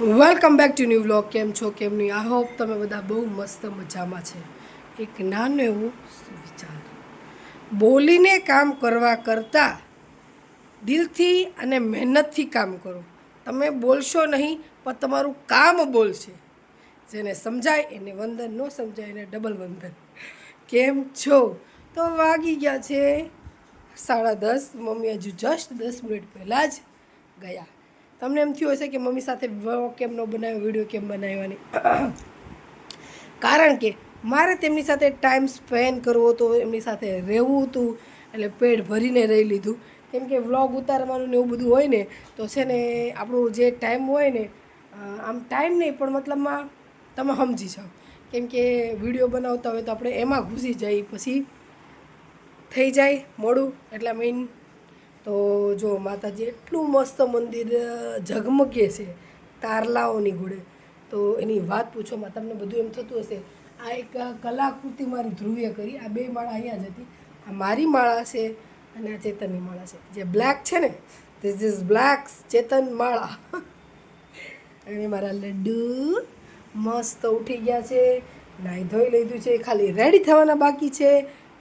Welcome back to new vlog. કેમ છો કેમ નહીં? આઈ હોપ તમે બધા બહુ મસ્ત મજામાં છે. એક નાનું એવું વિચાર, બોલીને કામ કરવા કરતાં દિલથી અને મહેનતથી કામ કરો. તમે બોલશો નહીં પણ તમારું કામ બોલશે. જેને સમજાય એને વંદન, ન સમજાય એને ડબલ વંદન. કેમ છો? તો વાગી ગયા છે 10:30. મમ્મી હજુ જસ્ટ 10 મિનિટ પહેલાં જ ગયા. તમને એમ થયું હશે કે મમ્મી સાથે વ્લોગ કેમ ન બનાવ્યો, વિડીયો કેમ બનાવવાની. કારણ કે મારે તેમની સાથે ટાઈમ સ્પેન્ડ કરવો હતો, એમની સાથે રહેવું હતું, એટલે પેટ ભરીને રહી લીધું. કેમ કે વ્લોગ ઉતારવાનું ને એવું બધું હોય ને, તો છે ને આપણું જે ટાઈમ હોય ને, આમ ટાઈમ નહીં પણ મતલબમાં તમે સમજી જાઓ. કેમ કે વિડીયો બનાવતા હોય તો આપણે એમાં ઘૂસી જઈએ, પછી થઈ જાય મોડું. એટલા મીન તો જો માતાજી એટલું મસ્ત મંદિર ઝગમગે છે તારલાઓની ઘોડે, તો એની વાત પૂછોમાં. તમને બધું એમ થતું હશે આ એક કલાકૃતિ મારી ધ્રુવીએ કરી. આ બે માળા અહીંયા જ હતી. આ મારી માળા છે અને આ ચેતનની માળા છે. જે બ્લેક છે ને, ધીસ ઇઝ બ્લેક ચેતન માળા. અને મારા લડ્ડુ મસ્ત ઉઠી ગયા છે, નાહી ધોઈ લીધું છે, ખાલી રેડી થવાના બાકી છે.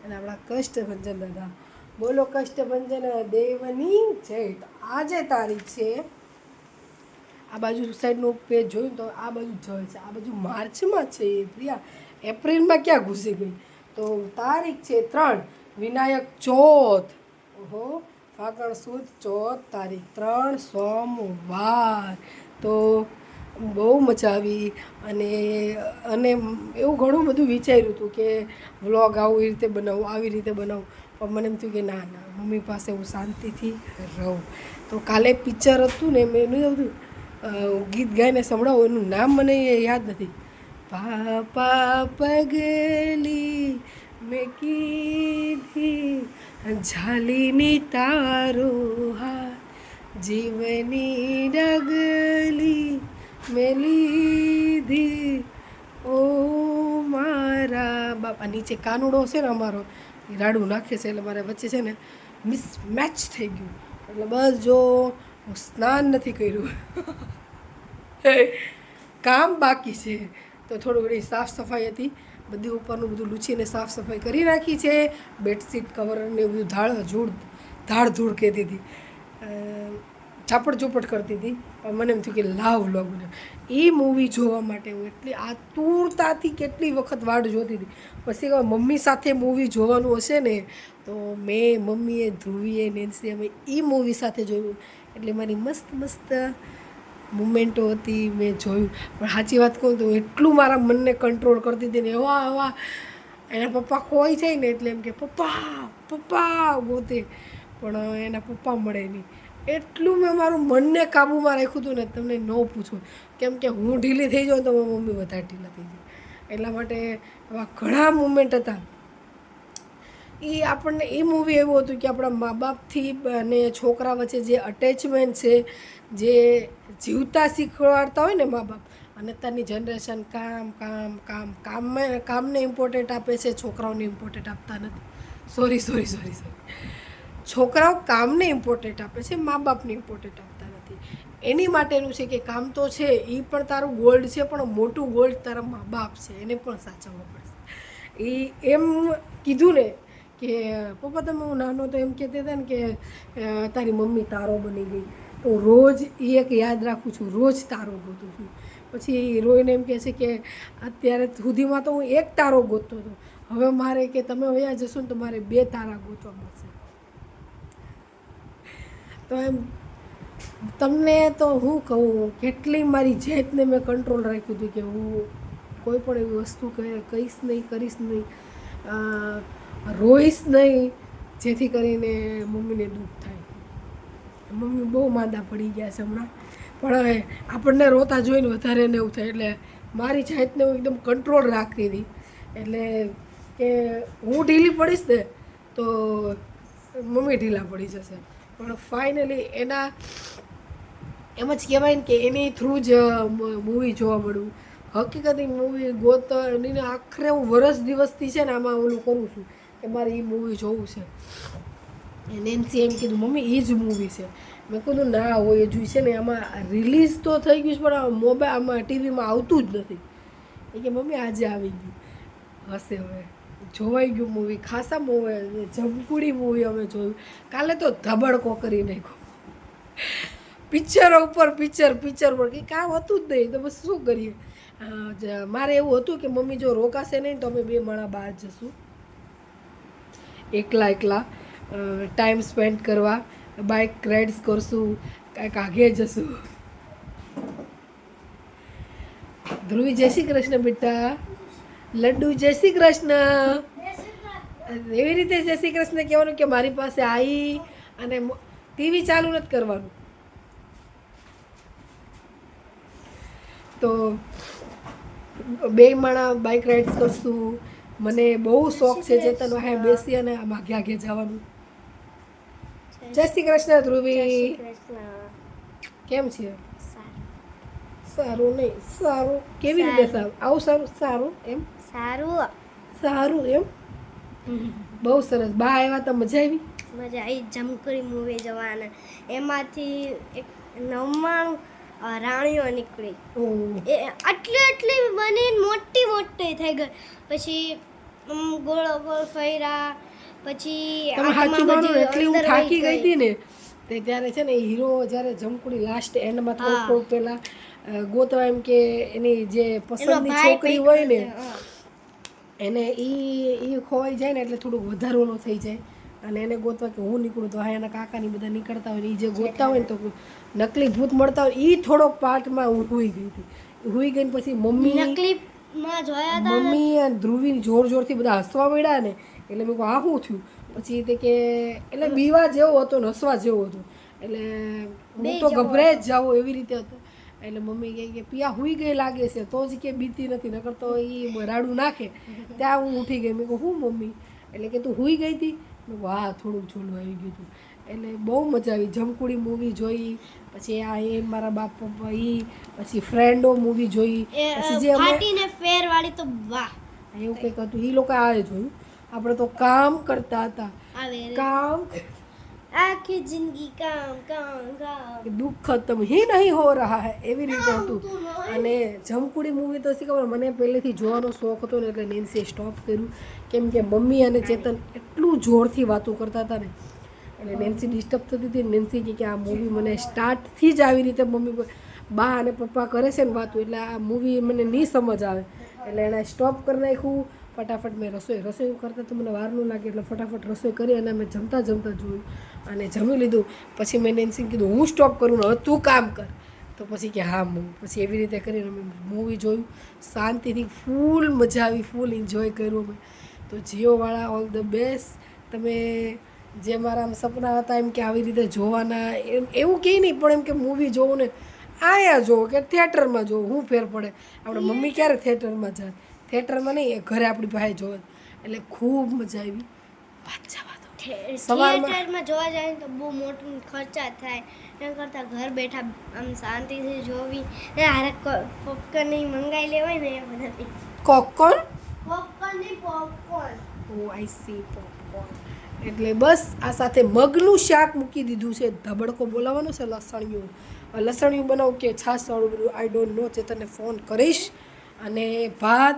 અને આપણા કષ્ટભંજન દાદા, બોલો કષ્ટભંજન દેવની જય. તો આજે તારીખ છે, આ બાજુ સાઈડનું પેજ જોયું તો આ બાજુ જય છે, આ બાજુ માર્ચમાં છે પ્રિયા, એપ્રિલમાં ક્યાં ઘૂસી ગઈ. તો તારીખ છે 3 વિનાયક ચોથ. ઓહો, ફાગણ સુદ ચોથ, તારીખ 3 સોમવાર. તો બહુ મજા આવી. અને એવું ઘણું બધું વિચાર્યું હતું કે વ્લોગ આવી રીતે બનાવું, આવી રીતે બનાવું. પણ મને એમ થયું કે ના ના, મમ્મી પાસે હું શાંતિથી રહું. તો કાલે પિક્ચર હતું ને, મેં એનું બધું ગીત ગાઈને સંભળાવું, એનું નામ મને યાદ નથી. પાપા પગલી મેં કીધી ઝાલીની તારો હાથ, જીવની ડગલી મેં લીધી ઓ મારા બાપા. નીચે કાનુડો છે ને અમારો, એ રાડું નાખે છે, એટલે મારે વચ્ચે છે ને મિસમેચ થઈ ગયું. એટલે બસ જો હું સ્નાન નથી કર્યું, કામ બાકી છે. તો થોડી ઘણી સાફ સફાઈ હતી, બધી ઉપરનું બધું લૂછીને સાફ સફાઈ કરી નાખી છે. બેડશીટ કવરને બધું ધાડ ધૂળ કહેતી હતી, ઝાપડ ઝૂપડ કરતી હતી. પણ મને એમ થયું કે લાવ વ્લોગ બને. એ મૂવી જોવા માટે હું એટલી આતુરતાથી કેટલી વખત વાટ જોતી હતી. પછી મમ્મી સાથે મૂવી જોવાનું હશે ને, તો મેં, મમ્મીએ, ધ્રુવીએ, નેન્સી, અમે એ મૂવી સાથે જોયું. એટલે મારી મસ્ત મસ્ત મુમેન્ટો હતી, મેં જોયું. પણ સાચી વાત કહું તો એટલું મારા મનને કંટ્રોલ કરતી હતી ને, એવા એના પપ્પા ખોઈ જાય ને એટલે એમ કે પપ્પા પપ્પા ગોતે, પણ એના પપ્પા મળે નહીં. એટલું મેં મારું મનને કાબૂમાં રાખ્યું હતું ને, તમને ન પૂછો. કેમ કે હું ઢીલી થઈ જાઉં તો મારી મમ્મી વધારે ઢીલા થઈ જાય. એટલા માટે એવા ઘણા મુમેન્ટ હતા. એ આપણને એ મૂવી એવું હતું કે આપણા મા બાપથી અને છોકરા વચ્ચે જે અટેચમેન્ટ છે, જે જીવતા શીખવાડતા હોય ને મા બાપ, અને અત્યારની જનરેશન કામ કામ કામ કામને ઇમ્પોર્ટન્ટ આપે છે, છોકરાઓને ઇમ્પોર્ટન્ટ આપતા નથી. સોરી, છોકરાઓ કામને ઇમ્પોર્ટન્ટ આપે છે, મા બાપને ઇમ્પોર્ટન્ટ આપતા નથી. એની માટેનું છે કે કામ તો છે, એ પણ તારું ગોલ્ડ છે, પણ મોટું ગોલ્ડ તારા મા બાપ છે, એને પણ સાચવવા પડશે. એ એમ કીધું ને કે પપ્પા તમે, હું નાનો તો એમ કહેતા હતા ને કે તારી મમ્મી તારો બની ગઈ. તો રોજ એ એક યાદ રાખું છું, રોજ તારો ગોતું છું. પછી રોઈને એમ કહે છે કે અત્યારે સુધીમાં તો હું એક તારો ગોતતો હતો, હવે મારે કે તમે વયા જશો ને તો મારે 2 તારા ગોતવા મળશે. તો એમ તમને તો હું કહું, કેટલી મારી જાતને મેં કંટ્રોલ રાખ્યું હતું કે હું કોઈ પણ એવી વસ્તુ કહીશ નહીં, કરીશ નહીં, રોઈશ નહીં, જેથી કરીને મમ્મીને દુઃખ થાય. મમ્મી બહુ માંદા પડી ગયા છે હમણાં, પણ હવે આપણને રોતા જોઈને વધારે ને એવું થાય. એટલે મારી જાતને હું એકદમ કંટ્રોલ રાખતી હતી. એટલે કે હું ઢીલી પડીશ ને તો મમ્મી ઢીલા પડી જશે. પણ ફાઇનલી એના એમ જ કહેવાય ને કે એની થ્રુ જ મૂવી જોવા મળ્યું. હકીકતની મૂવી ગોતની આખરે હું વરસ દિવસથી છે ને આમાં ઓલું કરું છું કે મારે એ મૂવી જોવું છે. નેન્સી એમ કીધું મમ્મી એ જ મૂવી છે. મેં કીધું ના હોય જોઈ છે ને આમાં રિલીઝ તો થઈ ગયું છે પણ મોબાઈલ આમાં ટીવીમાં આવતું જ નથી. એ કે મમ્મી આજે આવી ગયું હશે. હવે જોવાઈ ગયું મૂવી, ખાસા મૂવી, જમકુડી મૂવી અમે જોયું. કાલે તો ધબડકો કરી નાખ્યો, પિક્ચર ઉપર પિક્ચર પર કંઈ કામ હતું જ નહીં તો બસ શું કરીએ. મારે એવું હતું કે મમ્મી જો રોકાશે નહીં તો અમે 2 માણા બહાર જશું એકલા ટાઈમ સ્પેન્ડ કરવા, બાઇક રાઇડ્સ કરશું, કાંઈક આગે જશું. ધ્રુવી જય શ્રી કૃષ્ણ બેટા, લડ્ડુ જય શ્રી કૃષ્ણ. એવી રીતે જય શ્રી કૃષ્ણ કહેવાનું કે મારી પાસે આવી અને ટીવી ચાલુ નથી કરવાનું. તો 2 માણા બાઇક રાઇડ્સ કરશું. મને બહુ શોખ છે ચેતન વાહે બેસી અને આમ આગે જવાનું. જય શ્રી કૃષ્ણ ધ્રુવી, કેમ છે? સારું નહીં સારું કેવી રીતે સારું? આવું સારું સારું એમ સારું એમ બહુ સરસ. બા આવ્યા તો મજા આવી? મજા આવી. જમકડી મૂવી જોવાના, એમાંથી એક 99 રાણીઓ નીકળી. એ આટલી બની મોટી થઈ ગઈ. પછી ગોળ ફર્યા. પછી સાચું માનું એટલી હું થાકી ગઈ હતી ને તે ત્યારે છે ને હીરો જ્યારે જમકુડી લાસ્ટ એન્ડમાં થોડુંક પહેલા ગોતવા એમ કે એની જે પસંદની છોકરી હોય ને એને ઈ ખોવાઈ જાય ને એટલે થોડુંક વધારોનો થઈ જાય અને એને ગોતવા કે હું નીકળું તો હા એના કાકાની બધા નીકળતા હોય ને એ જે ગોતતા હોય ને તો નકલી ભૂત મળતા હોય એ થોડોક પાર્ટમાં હું હુઈ ગઈ હતી. હુઈ ગઈને પછી મમ્મી અને ધ્રુવી જોરથી બધા હસવા મળ્યા ને એટલે મેં કહું આ શું થયું? પછી તે કે એટલે બીવા જેવો હતો ને હસવા જેવો હતો એટલે હું તો ગભરાઈ જ જાઉં એવી રીતે હતો. એટલે મમ્મી કહે કે પિયા હુઈ ગઈ લાગે છે તો જ કે બીતી નથી, નકર તો એ રાડું નાખે. ત્યાં હું ઉઠી ગઈ. મેં કહું હું મમ્મી? એટલે કે તું હુઈ ગઈ હતી? મેં કહું હા થોડુંક ઝોલું આવી ગયું હતું. એટલે બહુ મજા આવી. જમકુડી મૂવી જોઈ, પછી આ એ મારા બાપ પપ્પા પછી ફ્રેન્ડો મૂવી જોઈ, પછી જે ફાટીને ફેરવાળી તો વાહ એવું કંઈક હતું એ લોકો આ જોયું. આપણે તો કામ કરતા હતા, કામ આખી જિંદગી કામ દુઃખ ખતમ ही નહીં હો રહા હૈ એવી રીતે હતું. અને જમકુડી મૂવી તો શી ખબર મને પહેલેથી જોવાનો શોખ હતો ને એટલે નેન્સીએ સ્ટોપ કર્યું કેમ કે મમ્મી અને ચેતન એટલું જોરથી વાતો કરતા હતા ને એટલે નેન્સી ડિસ્ટર્બ થતી હતી. નેન્સી કે આ મૂવી મને સ્ટાર્ટથી જ આવી રીતે મમ્મી બા અને પપ્પા કરે છે ને વાતો એટલે આ મૂવી મને નહીં સમજ આવે એટલે એણે સ્ટોપ કરી નાખ્યું. ફટાફટ મેં રસોઈ કરતાં તો મને વાર ન લાગે એટલે ફટાફટ રસોઈ કરી અને મેં જમતા જોયું અને જમી લીધું. પછી મેં નેન્સીને કીધું હું સ્ટોપ કરું ને હવે તું કામ કર. તો પછી કે હા પછી એવી રીતે કરીને અમે મૂવી જોયું શાંતિથી. ફૂલ મજા આવી, ફૂલ એન્જોય કર્યું અમે. તો જીઓવાળા ઓલ ધ બેસ્ટ. તમે જે મારા સપના હતા એમ કે આવી રીતે જોવાના એવું કંઈ નહીં પણ એમ કે મૂવી જોવું ને આયા જોવો કે થિયેટરમાં જોવો હું ફેર પડે. આપણે મમ્મી ક્યારે થિયેટરમાં જાય? થિયેટરમાં નહીં, ઘરે આપણી પાસે જોવે એટલે ખૂબ મજા આવી. થિયેટરમાં જોવા જાય તો બહુ મોટું ખર્ચા થાય એના કરતાં ઘર બેઠા આમ શાંતિથી જોવી. હારે પોપકોર્ન મંગાવી લેવાય ને એ બધા. Popcorn popcorn I C popcorn. એટલે બસ આ સાથે મગનું શાક મૂકી દીધું છે. ધબડકો બોલાવવાનો છે. લસણિયું બનાવું કે છાશવાળું બધું આઈ ડોન્ટ નો. ચેતનને ફોન કરીશ. અને ભાત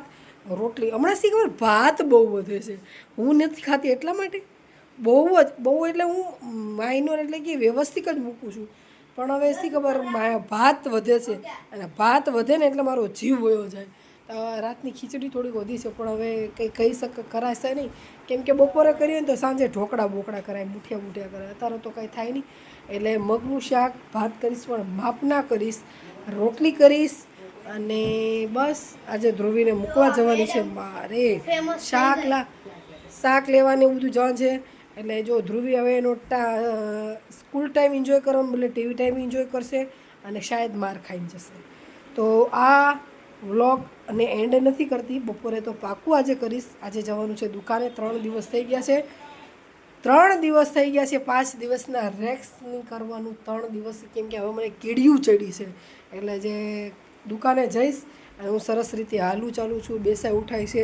રોટલી હમણાં શી ખબર ભાત બહુ વધે છે. હું નથી ખાતી એટલા માટે બહુ એટલે હું માઇનોર એટલે કે વ્યવસ્થિત જ મૂકું છું પણ હવે શી ખબર ભાત વધે છે અને ભાત વધે ને એટલે મારો જીવ વયો જાય. રાતની ખીચડી થોડીક વધી છે પણ હવે કંઈ કરાશે નહીં કેમ કે બપોરે કરીએ ને તો સાંજે ઢોકળા બોકડા કરાય, મુઠિયા કરાય. અત્યારે તો કાંઈ થાય નહીં એટલે મગનું શાક ભાત કરીશ પણ માપના કરીશ, રોટલી કરીશ અને બસ આજે ધ્રુવીને મૂકવા જવાની છે મારે. શાક લેવાની બધું જવાનું છે એટલે જો ધ્રુવી હવે એનો સ્કૂલ ટાઈમ એન્જોય કરવાનો બદલે ટીવી ટાઈમ એન્જોય કરશે અને શાયદ માર ખાઈને જશે. તો આ વ્લોગ અને એન્ડ નથી કરતી, બપોરે તો પાકું આજે કરીશ. આજે જવાનું છે દુકાને. 3 દિવસ થઈ ગયા છે 5 દિવસના રેક્સ નહીં કરવાનું 3 દિવસ કેમ કે હવે મને કીડિયું ચડી છે એટલે જે દુકાને જઈશ અને હું સરસ રીતે હાલું ચાલું છું, બેસાય ઉઠાય છે,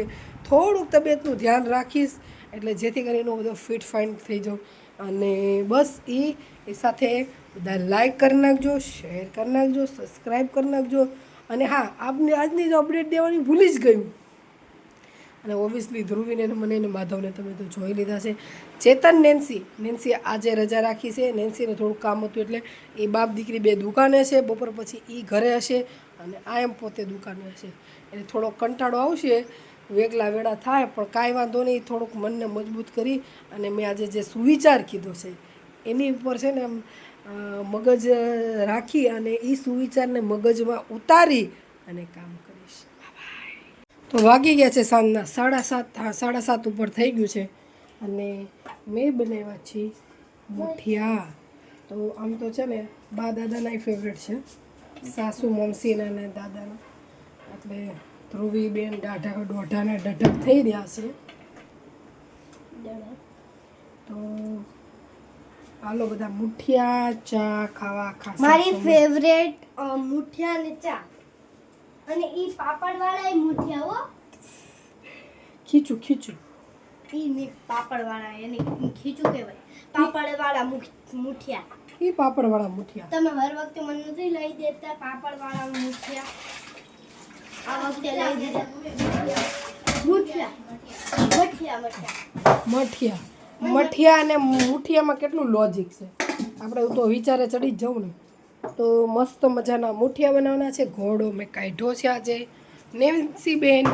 થોડુંક તબિયતનું ધ્યાન રાખીશ એટલે જેથી કરીને બધો ફિટ ફાઇન થઈ જાઉં. અને બસ એ સાથે બધા લાઈક કરી નાખજો, શેર કરી નાખજો, સબસ્ક્રાઈબ કરી નાખજો. અને હા, આપને આજની જો અપડેટ દેવાની ભૂલી જ ગયું. અને ઓબ્વિયસલી ધ્રુવીને અને મને અને માધવને તમે તો જોઈ લીધા છે. ચેતન નેન્સી આજે રજા રાખી છે. નેન્સીને થોડું કામ હતું એટલે એ બાપ દીકરી બે દુકાને છે. બપોર પછી એ ઘરે હશે અને આ એમ પોતે દુકાને હશે. એટલે થોડો કંટાળો આવશે, વેગલા વેળા થાય, પણ કાંઈ વાંધો નહીં. થોડુંક મનને મજબૂત કરી અને મેં આજે જે સુવિચાર કીધો છે એની ઉપર છે ને એમ મગજ રાખી અને એ સુવિચારને મગજમાં ઉતારી અને કામ કરીશ. તો વાગી ગયા છે સાંજના 7:30. હા, 7:30 ઉપર થઈ ગયું છે. અને મેં બનાવ્યા છે મુઠિયા. તો આમ તો છે ને બા દાદાના ફેવરેટ છે, સાસુ મમસીના અને દાદાના. એટલે ધ્રુવી બેન દોઢાને ડઢક થઈ રહ્યા છે. તો હાલો બધા મુઠિયા ચા ખાવા ખાસ. મારી ફેવરેટ મુઠિયા ને ચા. અને ઈ પાપડવાળા મુઠિયા હો. ખીચું ઈ ને પાપડવાળા એને ખીચું કહેવાય. પાપડવાળા મુઠિયા. એ પાપડવાળા મુઠિયા તમે હર વખતે મને નથી લઈ દેતા પાપડવાળા મુઠિયા. આ વખતે લઈ દીધા મઠિયા અને મુઠિયામાં કેટલું લોજિક છે. આપણે તો વિચારે ચડી જ જવું ને. તો મસ્ત મજાના મુઠિયા બનાવવાના છે. ઘોડો મેં કાઢ્યો છે આજે. નેન્સી બેન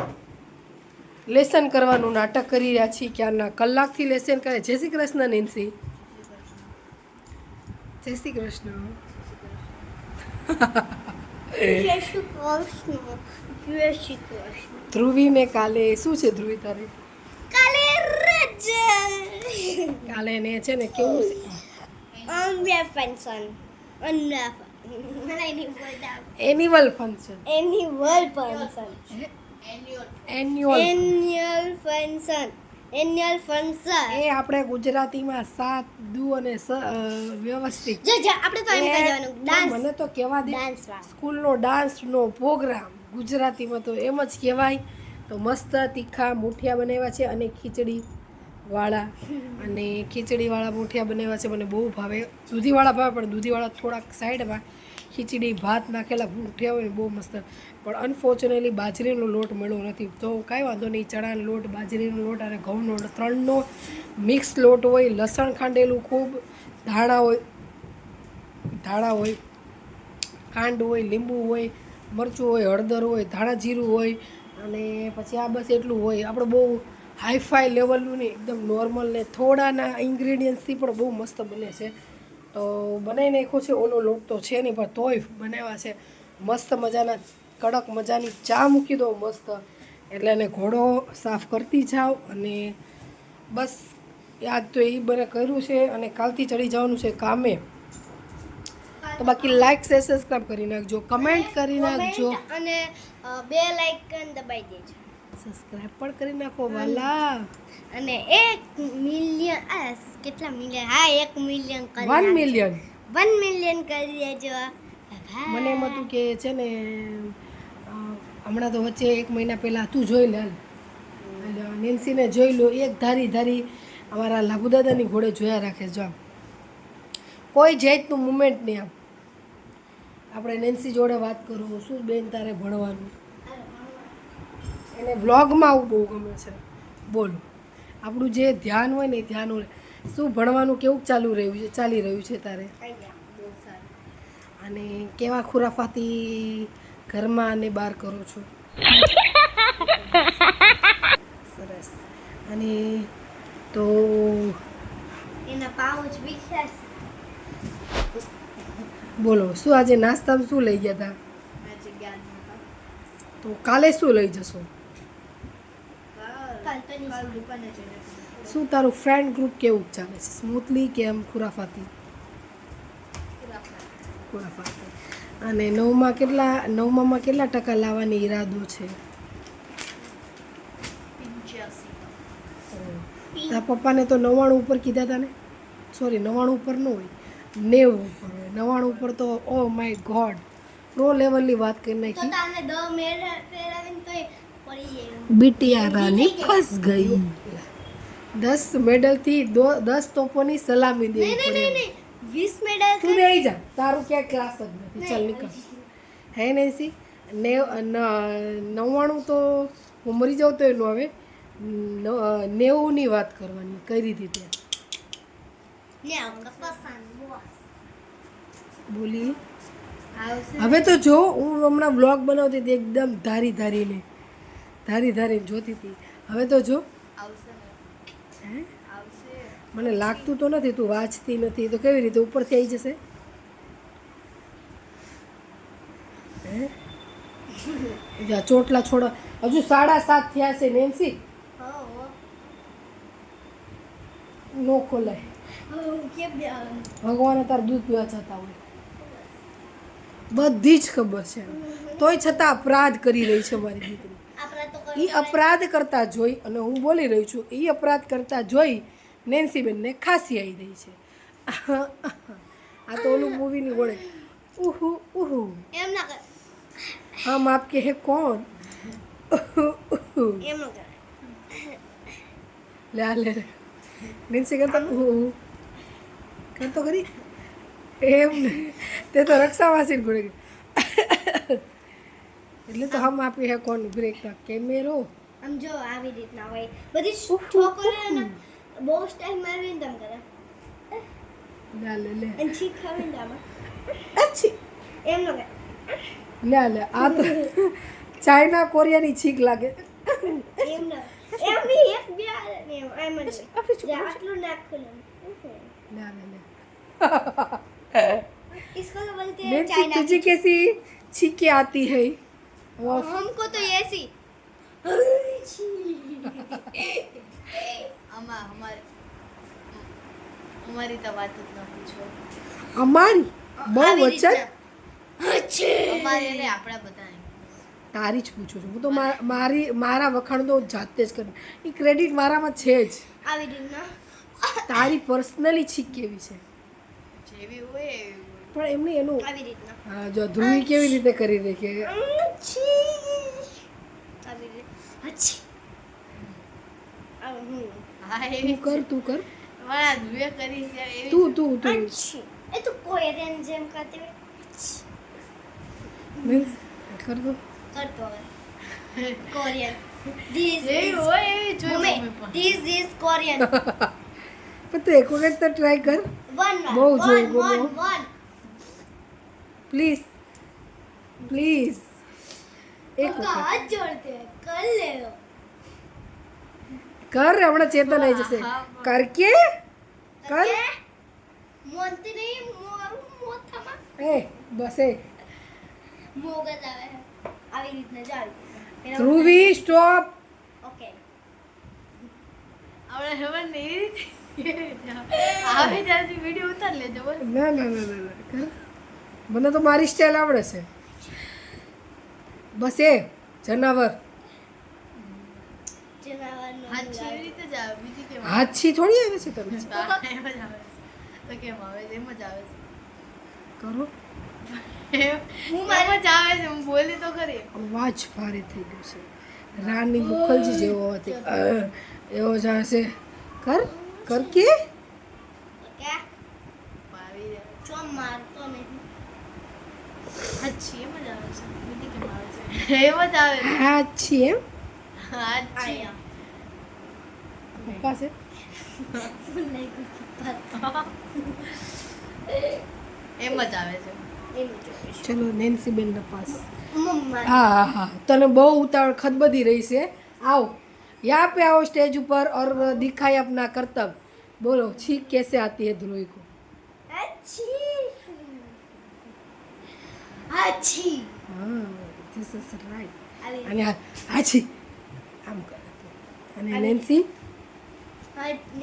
લેસન કરવાનું નાટક કરી રહ્યા છીએ. ક્યારના કલાકથી લેસન કરે. જય શ્રી કૃષ્ણ નેન્સી. જય શ્રી કૃષ્ણ. ધ્રુવીને કાલે શું છે ધ્રુવી તારે? કાલે એને છે ને કેવું એન્યુઅલ ફંક્શન એ આપણે ગુજરાતીમાં સાત દુ અને વ્યવસ્થિત મને તો કહેવા દે સ્કૂલનો ડાન્સનો પ્રોગ્રામ ગુજરાતીમાં તો એમ જ કહેવાય. તો મસ્ત તીખા મુઠિયા બનાવ્યા છે અને ખીચડીવાળા મુઠિયા બનાવ્યા છે. મને બહુ ભાવે. દૂધીવાળા ભાવે પણ દૂધીવાળા થોડાક સાઈડમાં. ખીચડી ભાત નાખેલા મુઠિયા હોય ને બહુ મસ્ત. પણ અનફોર્ચ્યુનેટલી બાજરીનો લોટ મળ્યો નથી. તો કાંઈ વાંધો નહીં, ચણાનો લોટ, બાજરીનો લોટ અને ઘઉંનો લોટ ત્રણનો મિક્સ લોટ હોય. લસણ ખાંડેલું ખૂબ, ધાણા હોય, ખાંડ હોય, લીંબુ હોય, મરચું હોય, હળદર હોય, ધાણા જીરું હોય અને પછી આ બસ એટલું હોય. આપણે બહુ હાઈફાઈ લેવલનું નહીં, એકદમ નોર્મલ ને થોડાના ઇન્ગ્રીડિયન્ટ્સથી પણ બહુ મસ્ત બને છે. તો બનાવી નાખ્યો છે. ઓલો લોટ તો છે નહીં પણ તોય બનાવ્યા છે. મસ્ત મજાના કડક મજાની ચા મૂકી દો મસ્ત. એટલે એને ઘોડો સાફ કરતી જાઓ અને બસ યાદ તો એ બને કર્યું છે. અને કાલથી ચડી જવાનું છે કામે. તો બાકી લાઈક શેર સબસ્ક્રાઈબ કરી નાખજો, કમેન્ટ કરી નાખજો અને બેલ આઇકન દબાઈ દેજો. સબસ્ક્રાઈબ પણ કરી નાખો વાલા. અને 1 મિલિયન કેટલા મિલિયન? હા, 1 મિલિયન કરી 1 મિલિયન 1 મિલિયન કરી દેજો. મને એમ હતું કે છે ને હમણાં તો વચ્ચે 1 મહિના પહેલાં તું જોઈ લે નેન્સીને જોઈ લો. એક ધારી અમારા લાભુદાદાની ઘોડે જોયા રાખે. જો આમ કોઈ જાતનું મુમેન્ટ નહીં. આમ આપણે નેન્સી જોડે વાત કરું, શું બેન તારે ભણવાનું, એને વ્લોગમાં આવું બહુ ગમે છે. બોલો, આપણું જે ધ્યાન હોય ને એ ધ્યાન હોય. શું ભણવાનું કેવું ચાલી રહ્યું છે તારે? અને કેવા ખુરાફાતી ઘરમાં અને બહાર કરો છો? સરસ. અને તો એના પાઉચ વિખ્યાત. બોલો, શું આજે નાસ્તામાં શું લઈ ગયા હતા? તો કાલે શું લઈ જશો? શું તારું ફ્રેન્ડ ગ્રુપ કેવું ચાલે છે? સ્મૂથલી કે એમ ખુરાફાતી? ખુરાફાતી. અને નવમાં કેટલા ટકા લાવવાની ઈરાદો છે? તારા પપ્પાને તો 99 ઉપર કીધા હતા ને? સોરી, 99 ઉપર ન હોય, 90 ઉપર હોય. 99 ઉપર તો ઓ માય ગોડ પ્રો લેવલની વાત કરી નાખી. બિટિયા રાની ફસ ગઈ. 10 મેડલથી 10 તોપોની સલામી દેવી પડી. 20 મેડલ તું બેહી જા, તારું ક્યાંય ક્લાસ જ નથી. ચાલ નીકળ. હે નેન્સી, 99 તો હું મરી જાઉં તો એનું હવે 90ની વાત કરવાની કરી દીધી ત્યાં ને પસંદ બોસ બોલી. આવશે હવે તો જો હું હમણાં બ્લોગ બનાવતી હતી એકદમ ધારીને જોતી હતી. હવે તો જો આવશે હે આવશે મને લાગતું તો નથી તું વાંચતી નથી તો કેવી રીતે ઉપરથી આવી જશે હે જા ચોટલા છોડા હજુ 7:30 થયા છે નેન્સી હો નો ખોલાય કેમ ભગવાને તાર દૂધ પીવા છતાં હોય બધી જ ખબર છે એને. તોય છતાં અપરાધ કરી રહી છે મારી દીકરી. આપણા તો એ અપરાધ કરતા જોઈ અને હું બોલી રહી છું એ અપરાધ કરતા જોઈ નેન્સીબેનને ખાંસી આવી રહી છે. આ તો ઓલું મૂવીની વડે ઉહુ ઉહુ એમ ના કર હમ આપકે હે કોણ એમ ના કર લે નેન્સી કરતા ઉહુ કરતો ખરી એમ ને તે તો રક્ષાવાસી ગોળે એટલે તો હમ આપકે હે કોણ બ્રેક કેમેરો આમ જો આવી રીતના હોય બધી છોકરીઓને બહુ સ્ટાઈલ મારવીને તમ કરે લે અને છીક ખાવીને આમાં અચ્છી એમ ન કરે લે આ તો ચાઇના કોરિયાની છીક લાગે એમ ન એમ નહીં એક બે ને એમ જ હોય. આટલું નાખું લે इसको तो बोलते हैं नेन्सी चाइना तुझे कैसी छींकें आती है और हमको तो ऐसी અમારી તો વાત જ ન પૂછો. અમારી બહુ વચન અમારી એટલે આપણા બધાની. તારી જ પૂછું છું હું તો મારા વખાણ તો જાતે જ કરું એ ક્રેડિટ મારામાં છે જ આવી રીતના તારી પર્સનલી છીક કેવી છે જેવી હોય એવી હોય. પણ એમને એનું આવી રીતના હા જો ધ્રુવી કેવી રીતે કરી દે કે આવી રીતે અચ્છી હા તું એવી કર મારા ધ્રુવે કરી છે એવી તું અચ્છી એ તો કોરિયન જેમ કરતી હોય મીન્સ કર દો કરતો હવે કોરિયન ધીસ જેવી હોય એવી જોઈ મમ્મી મમ્મી પણ. ધીસ ઇઝ કોરિયન પણ તું એક વખત તો ટ્રાય કર વન બહુ જોઈ વન ગયો. વન પ્લીઝ એક વખત હાથ જોડતે કર લે કર હમણાં ચેતન આવી જશે કર કે કર મોનતી નહીં મોથામાં એ બસ એ મોગજ આવે આવી રીતના ચાલ ધ્રુવી સ્ટોપ ઓકે આપણે ખબર નહીં આવે ત્યાંથી વિડીયો ઉતાર લેજો બસ. ના કર મને તો મારી સ્ટાઈલ આવડે છે બસ એ જનાવર જનાવરનો હાથ છે એવી રીતે જ આવે બીજી કેમ આવે? હાથી થોડી આવે છે તમે તો એમ જ આવે છે. તો કેમ આવે છે? એમ જ આવે કરો છે એમ જ આવે છે. હું બોલી તો ખરી. અવાજ ભારે થઈ ગયો છે રાની મુખર્જી જેવો હતી એવો જ હશે કર કે ઓકે આવી જાય. ચો મારતો નહીં હાછી એમ જ આવે છે. બીજી કેમ આવે છે? એમ જ આવે છે. હાથી એમ હાછી. આયા પપ્પા છે નહીં એમ જ આવે છે. એમ જોઈશ ચલો નેન્સી બેન પાસ મમ્મા હા તને બહુ ઉતાવળ ખદબદી રહી છે आओ यहाँ पे आओ स्टेज ऊपर और दिखाए अपना कर्तव्य बोलो छींक कैसे आती है ध्रुवी को अच्छी अच्छी हाँ this is right આવી અને આછી આમ કરે તો અને નેન્સી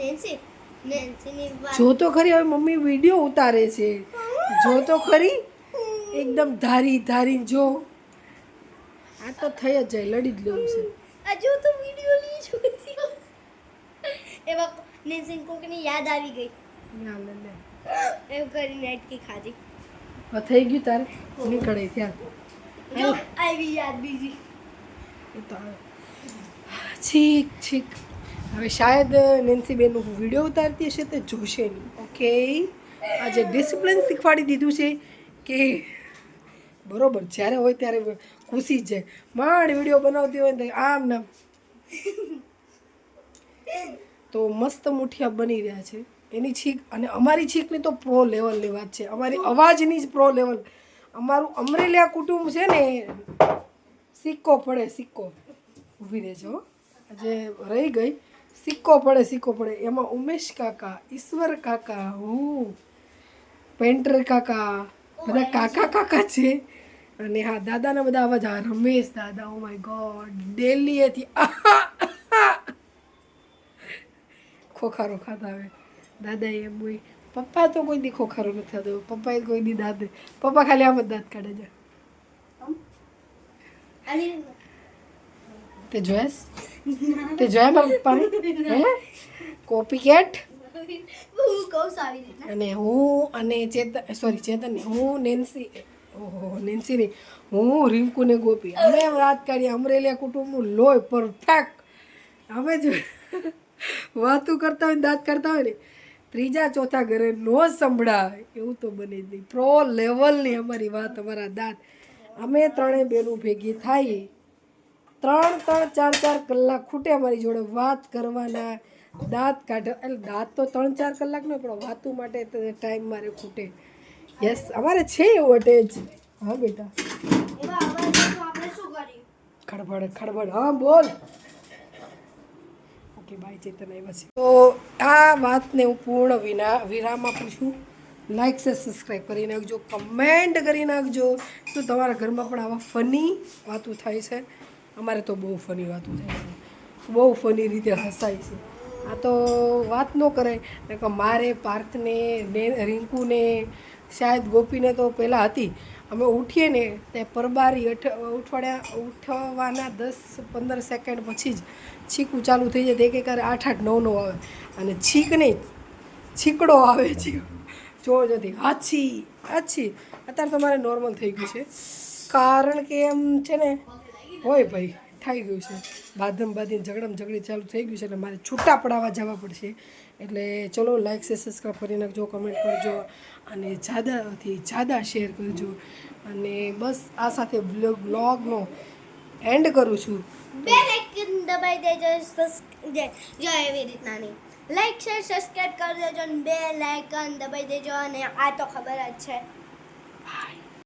નેન્સીની વાત જો તો ખરી હવે મમ્મી વિડીયો ઉતારે છે જો તો ખરી એકદમ ધારી જો આ તો થઈ જ જાય લડી જ લેવું છે હજુ તો વિડિયો નહીં જોતી એવા નેન્સીન કોકની યાદ આવી ગઈ ના, લે, લે. એમ કરીને અટકી ખાધી હવે થઈ ગયું તારે નીકળે ત્યાં જો આવી યાદ બીજી એ તો આવે. છીક હવે શાયદ નેન્સી બેન વિડીયો ઉતારતી હશે તો જોશે નહીં ઓકે આજે ડિસિપ્લિન શીખવાડી દીધું છે કે બરોબર જ્યારે હોય ત્યારે ખુશી જ જાય. માંડ વિડીયો બનાવતી હોય ને તો આમ નામ તો મસ્ત મુઠિયા બની રહ્યા છે. એની છીક અને અમારી છીકની તો પ્રો લેવલની વાત છે. અમારી અવાજની જ પ્રો લેવલ. અમારું અમરેલિયા કુટુંબ છે ને સિક્કો પડે સિક્કો. ઊભી રહેજો આજે રહી ગઈ. સિક્કો પડે એમાં ઉમેશ કાકા, ઈશ્વર કાકા, હું પેન્ટર કાકા, બધા કાકા છે. અને હા દાદાના બધા અવાજ. હા રમેશ દાદા, ઓ માય ગોડ, ડેલીએથી ખોખારો ખાતા આવે. દાદા એમ હોય પપ્પા તો કોઈ દી ખોખારો નથી ખાતો. પપ્પાએ કોઈ દી દાંત, પપ્પા ખાલી આમ જ દાંત કાઢે છે. તે જોયા મારા પપ્પાને? હે કોપી કેટ. અને હું અને ચેતન હું નેન્સી, ઓહો નેન્સી નહીં, હું રિંકુ ને ગોપી અમે એમ વાત કરીએ. અમરેલિયા કુટુંબનું લોહી પરફેક્ટ. અમે જ વાતું કરતા હોય ને દાંત કરતા હોય ને ત્રીજા ચોથા ઘરે નો સંભળાય એવું તો બને જ નહીં. પ્રો લેવલની અમારી વાત, અમારા દાંત. અમે ત્રણેય બેનું ભેગી થાય 3-4 કલાક ખૂટે અમારી જોડે વાત કરવાના, દાંત કાઢ. એટલે દાંત તો 3-4 કલાક નહીં પણ વાતું માટે ટાઈમ મારે ખૂટે. યસ અમારે છે એવો અટેચ. હા બેટા ખડબડ. હા બોલ. ઓકે બાય ચેતન આવ્યા છે. તો આ વાતને હું પૂર્ણ વિરામ આપું છું. લાઈક છે, સબસ્ક્રાઈબ કરી નાખજો, કમેન્ટ કરી નાખજો. શું તમારા ઘરમાં પણ આવા ફની વાતો થાય છે? અમારે તો બહુ ફની વાતો થાય છે, બહુ ફની રીતે હસાય છે. આ તો વાત ન કરાય કે મારે પાર્થને રિંકુને શાયદ ગોપીને તો પહેલાં હતી. અમે ઉઠીએ ને તે પરબારી ઉઠવાના 10-15 સેકન્ડ પછી જ છીકું ચાલુ થઈ જાય. એક 8-9 આવે અને છીક નહીં છીકડો આવે છે. જોતી હાછી અત્યારે તો મારે નોર્મલ થઈ ગયું છે. કારણ કે એમ છે ને હોય ભાઈ થઈ ગયું છે. બાંધીને ઝઘડી ચાલુ થઈ ગયું છે. એટલે મારે છૂટા પડાવવા જવા પડશે. એટલે ચલો લાઈક છે, સબસ્ક્રાઈબ કરી નાખજો, કમેન્ટ કરજો અને જ્યાદાથી જ્યાદા શેર કરજો. અને બસ આ સાથે બ્લોગનો એન્ડ કરું છું. બેલ આઇકન દબાઈ દેજો. જો એવી રીતના નહીં, લાઈક શેર સબસ્ક્રાઇબ કરી દેજો અને બેલ આઇકન દબાઈ દેજો. અને આ તો ખબર જ છે. બાય.